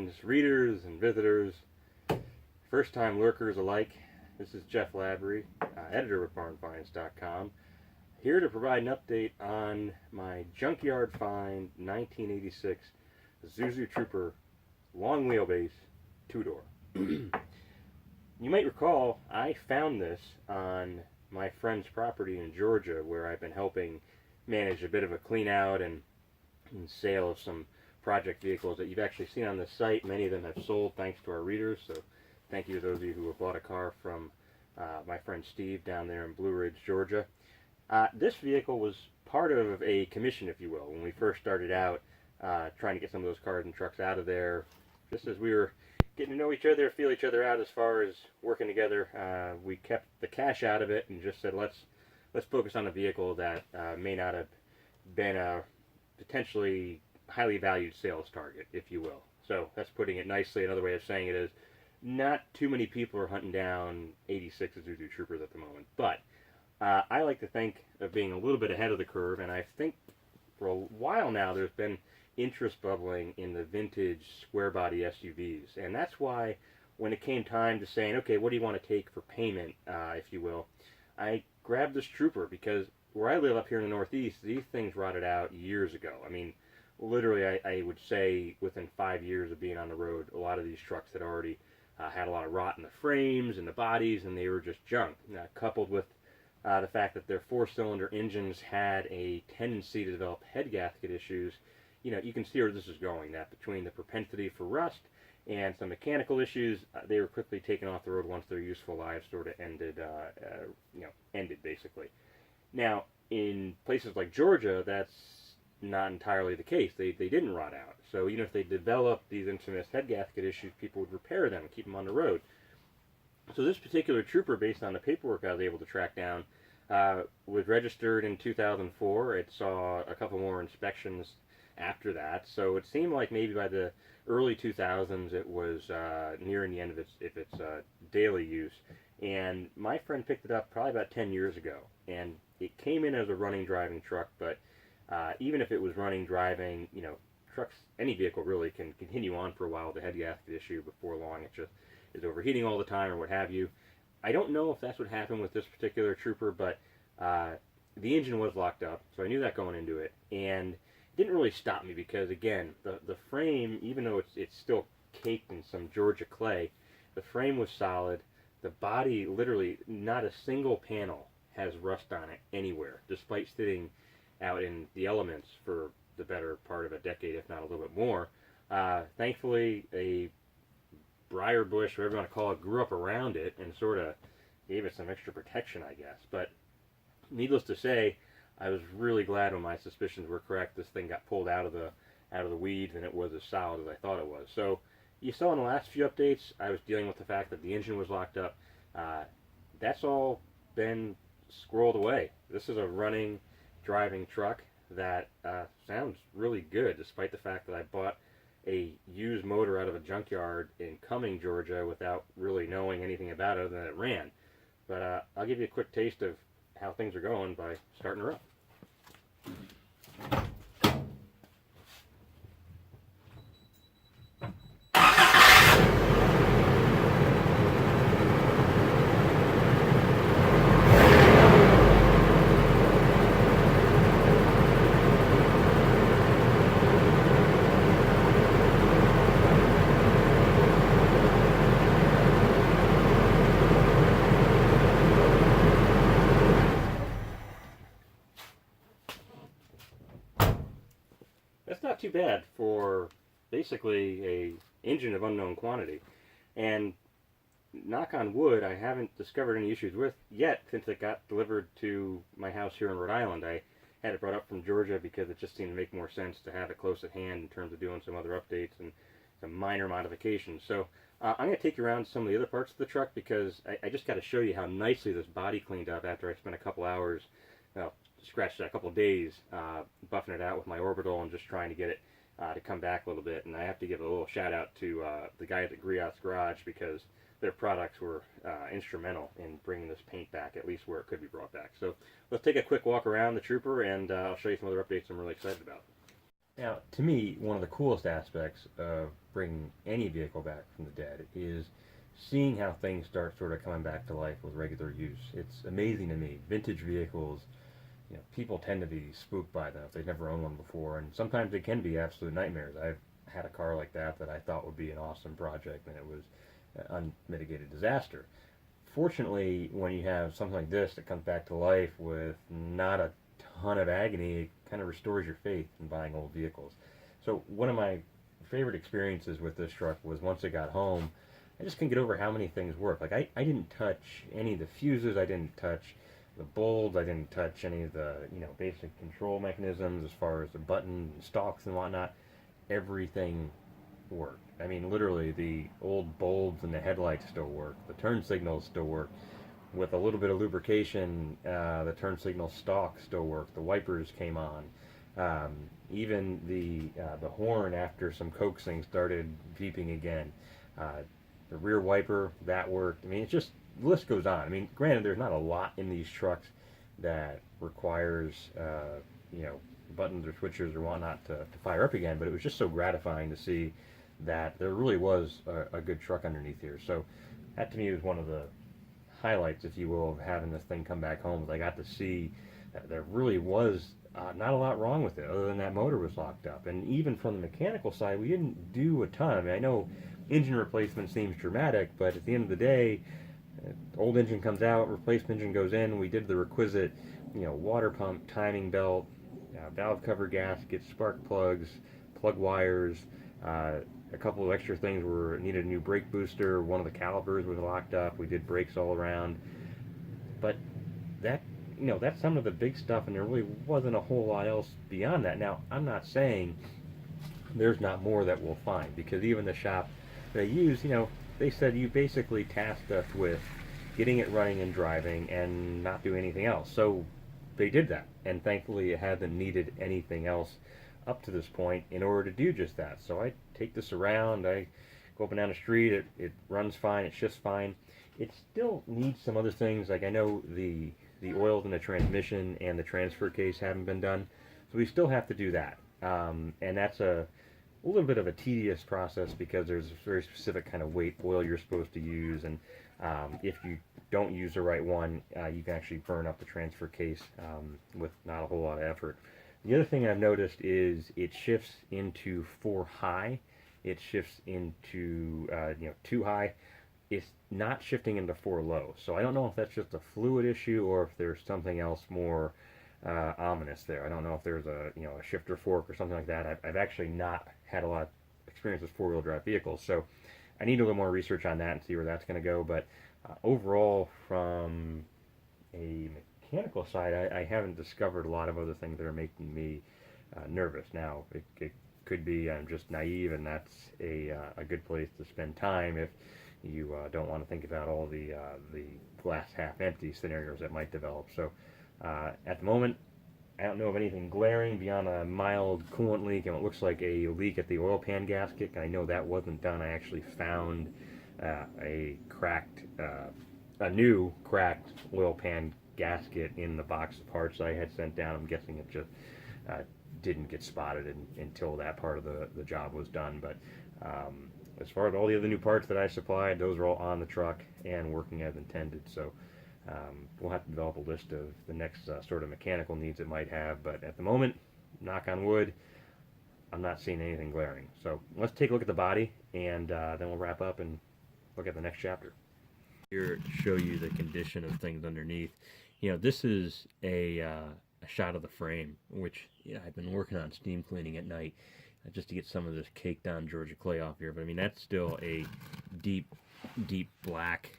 friends, readers, and visitors, first-time lurkers alike. This is Jeff Lavery, editor of BarnFinds.com, here to provide an update on my Junkyard find 1986 Isuzu Trooper long wheelbase two-door. You might recall I found this on my friend's property in Georgia, where I've been helping manage a bit of a clean out and sale of some project vehicles that you've actually seen on the site. Many of them have sold thanks to our readers, so thank you to those of you who have bought a car from my friend Steve down there in Blue Ridge, Georgia. This vehicle was part of a commission, if you will, when we first started out trying to get some of those cars and trucks out of there. Just as we were getting to know each other, feel each other out as far as working together, we kept the cash out of it and just said, let's focus on a vehicle that may not have been a potentially highly valued sales target, if you will. So that's putting it nicely. Another way of saying it is not too many people are hunting down 86 Isuzu Troopers at the moment, but I like to think of being a little bit ahead of the curve, and I think for a while now there's been interest bubbling in the vintage square body SUVs, and that's why when it came time to saying, okay, what do you want to take for payment, if you will, I grabbed this Trooper, because where I live up here in the Northeast, these things rotted out years ago. I mean, literally, I would say within 5 years of being on the road, a lot of these trucks had already had a lot of rot in the frames and the bodies, and they were just junk. Coupled with the fact that their four-cylinder engines had a tendency to develop head gasket issues, you can see where this is going. That between the propensity for rust and some mechanical issues, they were quickly taken off the road once their useful lives sort of ended basically. Now, in places like Georgia, that's not entirely the case. They didn't rot out. So even if they developed these infamous head gasket issues, people would repair them and keep them on the road. So this particular Trooper, based on the paperwork I was able to track down, was registered in 2004. It saw a couple more inspections after that. So it seemed like maybe by the early 2000s it was nearing the end of its daily use. And my friend picked it up probably about 10 years ago. And it came in as a running, driving truck, but even if it was running, driving, trucks, any vehicle really can continue on for a while with a head gasket issue. Before long it just is overheating all the time or what have you. I don't know if that's what happened with this particular Trooper, but the engine was locked up, so I knew that going into it. And it didn't really stop me because, again, the frame, even though it's still caked in some Georgia clay, the frame was solid. The body, literally, not a single panel has rust on it anywhere, despite sitting out in the elements for the better part of a decade, if not a little bit more. Thankfully, a briar bush, whatever you want to call it, grew up around it and sort of gave it some extra protection, I guess. But needless to say, I was really glad when my suspicions were correct. This thing got pulled out of the weeds, and it was as solid as I thought it was. So you saw in the last few updates, I was dealing with the fact that the engine was locked up. That's all been squirreled away. This is a running, driving truck that sounds really good, despite the fact that I bought a used motor out of a junkyard in Cumming, Georgia, without really knowing anything about it other than it ran. But I'll give you a quick taste of how things are going by starting her up. That's not too bad for basically a engine of unknown quantity. And knock on wood, I haven't discovered any issues with yet since it got delivered to my house here in Rhode Island. I had it brought up from Georgia because it just seemed to make more sense to have it close at hand in terms of doing some other updates and some minor modifications. So I'm going to take you around some of the other parts of the truck because I just got to show you how nicely this body cleaned up after I spent a couple hours, scratched a couple days buffing it out with my orbital and just trying to get it to come back a little bit. And I have to give a little shout out to the guys at Griot's Garage, because their products were instrumental in bringing this paint back, at least where it could be brought back. So let's take a quick walk around the Trooper, and I'll show you some other updates I'm really excited about. Now, to me, one of the coolest aspects of bringing any vehicle back from the dead is seeing how things start sort of coming back to life with regular use. It's amazing to me. Vintage vehicles, people tend to be spooked by them if they've never owned one before, and sometimes they can be absolute nightmares. I've had a car like that I thought would be an awesome project, and it was an unmitigated disaster. Fortunately, when you have something like this that comes back to life with not a ton of agony, it kind of restores your faith in buying old vehicles. So one of my favorite experiences with this truck was once it got home, I just couldn't get over how many things work. Like I didn't touch any of the fuses, I didn't touch the bulbs, I didn't touch any of the basic control mechanisms as far as the button and stalks and whatnot. Everything worked. I mean, literally, the old bulbs and the headlights still work. The turn signals still work. With a little bit of lubrication, the turn signal stalk still worked. The wipers came on. Even the horn, after some coaxing, started beeping again. The rear wiper, that worked. I mean, it's just, the list goes on. I mean, granted, there's not a lot in these trucks that requires, buttons or switchers or whatnot to fire up again, but it was just so gratifying to see that there really was a good truck underneath here. So that to me was one of the highlights, if you will, of having this thing come back home. I got to see that there really was not a lot wrong with it, other than that motor was locked up. And even from the mechanical side, we didn't do a ton. I mean, I know engine replacement seems dramatic, but at the end of the day, old engine comes out, replacement engine goes in. We did the requisite, water pump, timing belt, valve cover gaskets, spark plugs, plug wires. A couple of extra things were needed a new brake booster. One of the calipers was locked up. We did brakes all around. But that, that's some of the big stuff, and there really wasn't a whole lot else beyond that. Now, I'm not saying there's not more that we'll find, because even the shop they use, they said you basically tasked us with getting it running and driving and not do anything else. So they did that, and thankfully it hasn't needed anything else up to this point in order to do just that. So I take this around, I go up and down the street, it runs fine, it shifts fine. It still needs some other things, like I know the oils in the transmission and the transfer case haven't been done, so we still have to do that. And that's a little bit of a tedious process, because there's a very specific kind of weight oil you're supposed to use, and if you don't use the right one, you can actually burn up the transfer case with not a whole lot of effort. The other thing I've noticed is it shifts into 4 high. It shifts into 2 high. It's not shifting into 4 low. So I don't know if that's just a fluid issue or if there's something else more ominous there. I don't know if there's a shifter fork or something like that. I've actually not had a lot of experience with 4-wheel drive vehicles, so I need a little more research on that and see where that's going to go. But overall, from a mechanical side, I haven't discovered a lot of other things that are making me nervous. Now, it could be I'm just naive, and that's a good place to spend time if you don't want to think about all the glass half empty scenarios that might develop. So at the moment, I don't know of anything glaring beyond a mild coolant leak and what looks like a leak at the oil pan gasket. I know that wasn't done. I actually found a new cracked oil pan gasket in the box of parts I had sent down. I'm guessing it just didn't get spotted until that part of the job was done. But as far as all the other new parts that I supplied, those are all on the truck and working as intended. So we'll have to develop a list of the next sort of mechanical needs it might have. But at the moment, knock on wood, I'm not seeing anything glaring. So let's take a look at the body, and then we'll wrap up and look at the next chapter. Here to show you the condition of things underneath. This is a shot of the frame, which I've been working on steam cleaning at night just to get some of this caked on Georgia clay off here. But I mean, that's still a deep black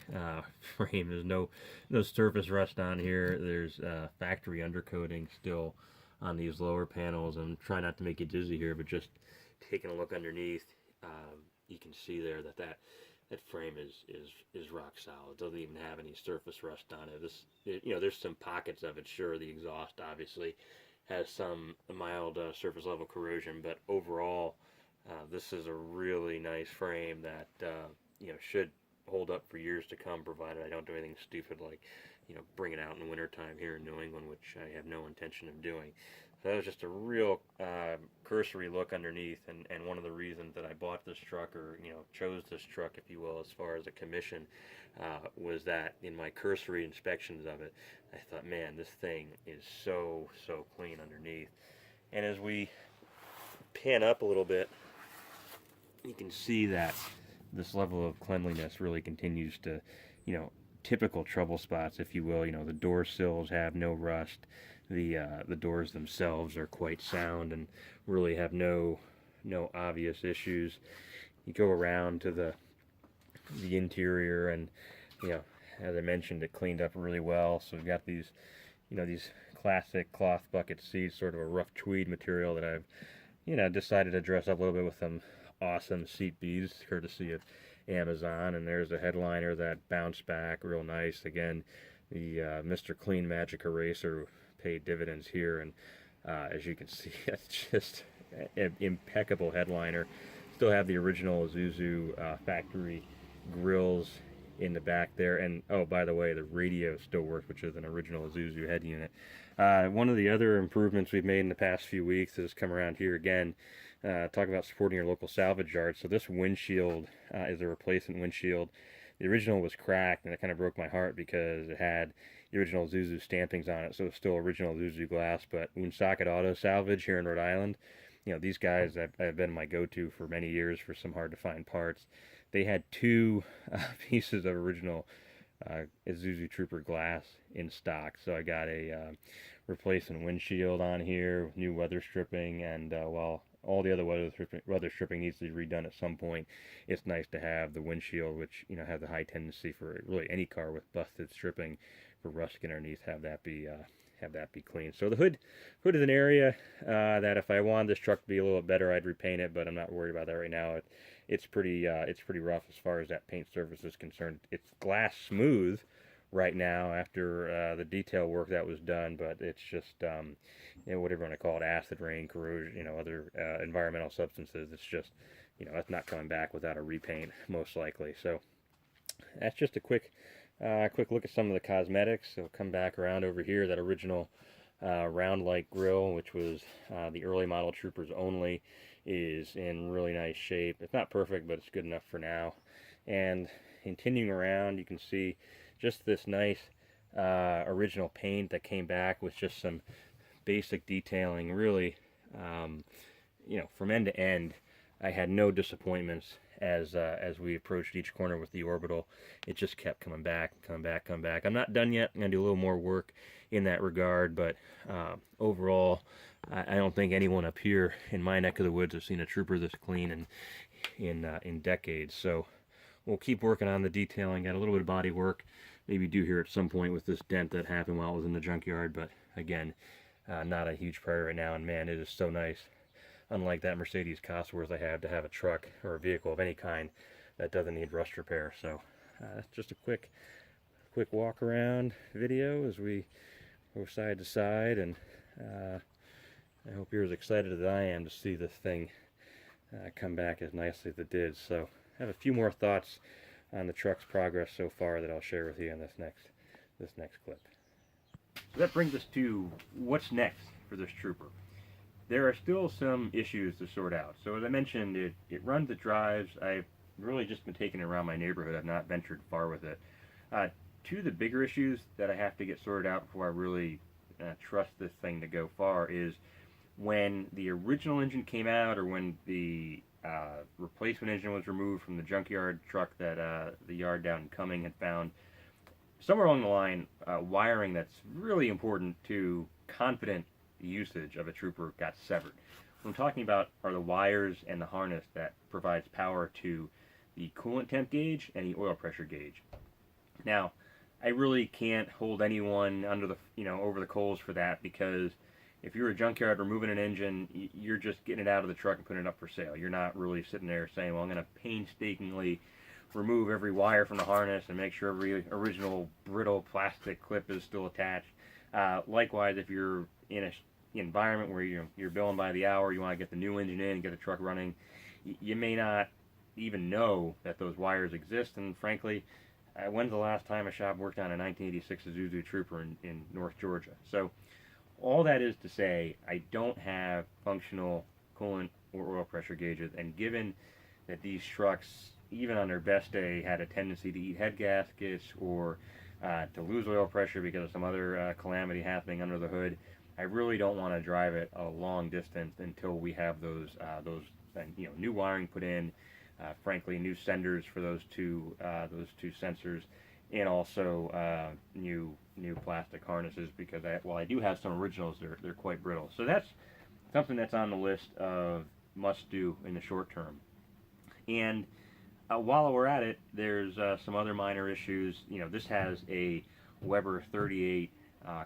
frame. There's no surface rust on here. There's factory undercoating still on these lower panels. I'm trying not to make you dizzy here, but just taking a look underneath, you can see there that frame is rock solid. It doesn't even have any surface rust on it. There's some pockets of it. Sure, the exhaust obviously has some mild surface level corrosion, but overall, this is a really nice frame that should hold up for years to come, provided I don't do anything stupid like bring it out in the wintertime here in New England, which I have no intention of doing. So that was just a real cursory look underneath, and one of the reasons that I bought this truck, or chose this truck, if you will, as far as a commission, was that in my cursory inspections of it, I thought, man, this thing is so clean underneath. And as we pan up a little bit, you can see that this level of cleanliness really continues to, typical trouble spots, if you will. The door sills have no rust. The doors themselves are quite sound and really have no obvious issues. You go around to the interior, and as I mentioned, it cleaned up really well. So we've got these these classic cloth bucket seats, sort of a rough tweed material that I've decided to dress up a little bit with some awesome seat beads, courtesy of Amazon. And there's a headliner that bounced back real nice. Again, the Mr. Clean Magic Eraser paid dividends here, and as you can see, it's just an impeccable headliner. Still have the original Isuzu factory grills in the back there, and oh, by the way, the radio still works, which is an original Isuzu head unit. One of the other improvements we've made in the past few weeks is come around here again. Talk about supporting your local salvage yard. So this windshield is a replacement windshield. The original was cracked, and it kind of broke my heart because it had the original Isuzu stampings on it, so it's still original Isuzu glass. But Woonsocket Auto Salvage here in Rhode Island, these guys have been my go-to for many years for some hard-to-find parts. They had two pieces of original Isuzu Trooper glass in stock, so I got a replacement windshield on here, new weather stripping, and while all the other weather stripping needs to be redone at some point, it's nice to have the windshield, which has a high tendency for really any car with busted stripping for rusting underneath, have that be clean. So the hood is an area that if I wanted this truck to be a little bit better, I'd repaint it, but I'm not worried about that right now. It's pretty rough as far as that paint surface is concerned. It's glass smooth right now after the detail work that was done, but it's just whatever you want to call it, acid rain, corrosion, other environmental substances. It's just that's not coming back without a repaint, most likely. So that's just a quick look at some of the cosmetics. So come back around over here. That original round light grill, which was the early model Troopers only, is in really nice shape. It's not perfect, but it's good enough for now. And continuing around, you can see just this nice original paint that came back with just some basic detailing. Really, from end to end, I had no disappointments as we approached each corner with the orbital. It just kept coming back. I'm not done yet. I'm gonna do a little more work in that regard, but overall, I don't think anyone up here in my neck of the woods has seen a Trooper this clean in decades. So we'll keep working on the detailing. Got a little bit of body work maybe due here at some point with this dent that happened while I was in the junkyard, but again, not a huge priority right now. And man, it is so nice, unlike that Mercedes Cosworth I have, to have a truck or a vehicle of any kind that doesn't need rust repair. So that's just a quick walk around video as we go side to side, and I hope you're as excited as I am to see this thing come back as nicely as it did. So I have a few more thoughts on the truck's progress so far that I'll share with you in this next clip. So that brings us to what's next for this Trooper. There are still some issues to sort out. So as I mentioned, it runs, it drives. I've really just been taking it around my neighborhood. I've not ventured far with it. Two of the bigger issues that I have to get sorted out before I really trust this thing to go far is when the original engine came out, or when the replacement engine was removed from the junkyard truck that the yard down in Cumming had found. Somewhere along the line, wiring that's really important to confident usage of a Trooper got severed. What I'm talking about are the wires and the harness that provides power to the coolant temp gauge and the oil pressure gauge. Now, I really can't hold anyone under the over the coals for that, because if you're a junkyard removing an engine, you're just getting it out of the truck and putting it up for sale. You're not really sitting there saying, well, I'm going to painstakingly remove every wire from the harness and make sure every original brittle plastic clip is still attached. Likewise, if you're in an environment where you're billing by the hour, you want to get the new engine in and get the truck running, you may not even know that those wires exist. And frankly, when's the last time a shop worked on a 1986 Isuzu Trooper in North Georgia? So All that is to say, I don't have functional coolant or oil pressure gauges, and given that these trucks, even on their best day, had a tendency to eat head gaskets or to lose oil pressure because of some other calamity happening under the hood, I really don't want to drive it a long distance until we have those new wiring put in. Frankly, new senders for those two sensors, and also new plastic harnesses, because while I do have some originals, they're quite brittle. So that's something that's on the list of must do in the short term. And while we're at it, there's some other minor issues. This has a Weber 38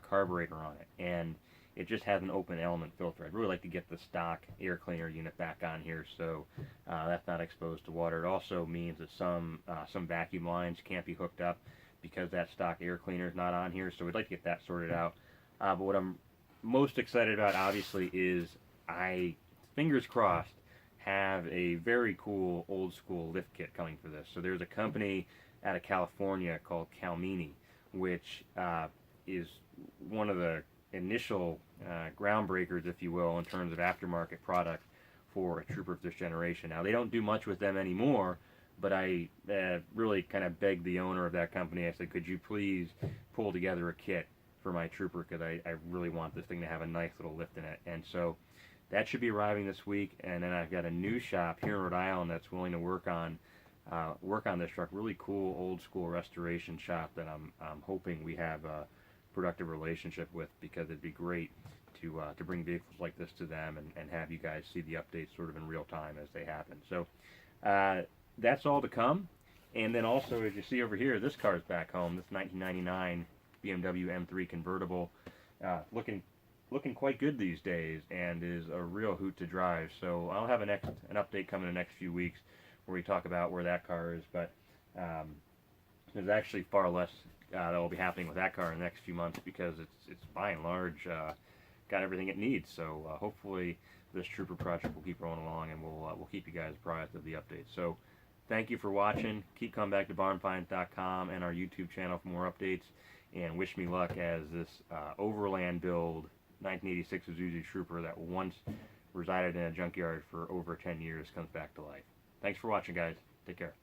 carburetor on it, and it just has an open element filter. I'd really like to get the stock air cleaner unit back on here, so that's not exposed to water. It also means that some vacuum lines can't be hooked up because that stock air cleaner is not on here, so we'd like to get that sorted out. But what I'm most excited about, obviously, is I, fingers crossed, have a very cool old school lift kit coming for this. So there's a company out of California called Calmini, which is one of the initial groundbreakers, if you will, in terms of aftermarket product for a Trooper of this generation. Now, they don't do much with them anymore, but I really kind of begged the owner of that company. I said, could you please pull together a kit for my Trooper, because I really want this thing to have a nice little lift in it. And so that should be arriving this week, and then I've got a new shop here in Rhode Island that's willing to work on this truck. Really cool old school restoration shop that I'm hoping we have a productive relationship with, because it'd be great to bring vehicles like this to them and have you guys see the updates sort of in real time as they happen. So that's all to come. And then also, as you see over here, this car's back home. This 1999 BMW M3 convertible, looking quite good these days, and is a real hoot to drive. So I'll have an update coming in the next few weeks where we talk about where that car is. But there's actually far less that will be happening with that car in the next few months, because it's by and large got everything it needs. So hopefully this Trooper project will keep rolling along, and we'll keep you guys apprised of the updates. So thank you for watching. Keep coming back to barnfinds.com and our YouTube channel for more updates, and wish me luck as this overland build 1986 Isuzu Trooper that once resided in a junkyard for over 10 years comes back to life. Thanks for watching, guys. Take care.